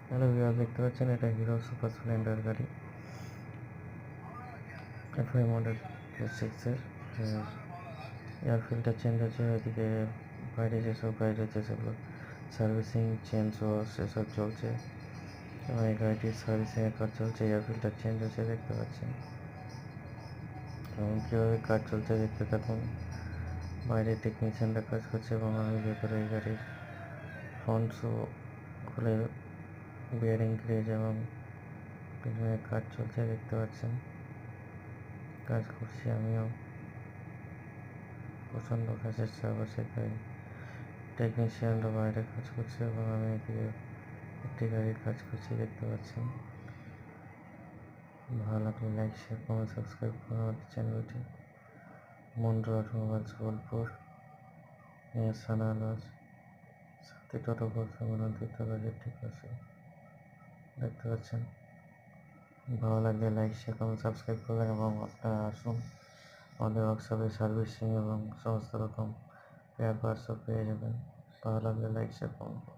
Hello viewer, দেখতে পাচ্ছেন এটা হিরো সুপার স্প্লেন্ডার গাড়ি, এফআই মডেল সিক্সের। এয়ার ফিল্টার চেঞ্জ আছে, এদিকে বাইরে যেসব গাড়ি রয়েছে সেগুলো সার্ভিসিং, চেঞ্জ ওয়াশ এসব চলছে এবং এই গাড়িটির সার্ভিসিংয়ের কাজ চলছে। এয়ার ফিল্টার চেঞ্জ আছে দেখতে পাচ্ছেন, এবং কীভাবে কাজ চলছে দেখতে থাকুন। বাইরে টেকনিশিয়ানরা কাজ করছে এবং আমি ভেতরে এই গাড়ির ফ্রন্ট শো খুলে বিয়ারিং গ্রেজ এবং পিছনে কাজ চলছে দেখতে পাচ্ছেন। কাজ করছি আমিও, প্রচণ্ড কাজের চাপ আছে, তাই টেকনিশিয়ানরা বাইরে কাজ করছে এবং আমি এদিকে একটি গাড়ির কাজ করছি দেখতে পাচ্ছেন। ভালো লাগলে লাইক, শেয়ার, কমেন্ট, সাবস্ক্রাইব করুন আমাদের চ্যানেলটি। মন্ডল অটোমোবাইলস বোলপুর, সানালস সাথে টোটো দ্বিতীয় কাজের ঠিক আছে দেখতে পাচ্ছেন। ভালো লাগলে লাইক, শেয়ার, কমেন্ট, সাবস্ক্রাইব করবেন এবং আপনারা আসুন আমাদের ওয়ার্কশপে সার্ভিসিং এবং সমস্ত রকম পেয়ার পার্টসও পেয়ে যাবেন। ভালো লাগলে লাইক, শেয়ার, কমেন্ট।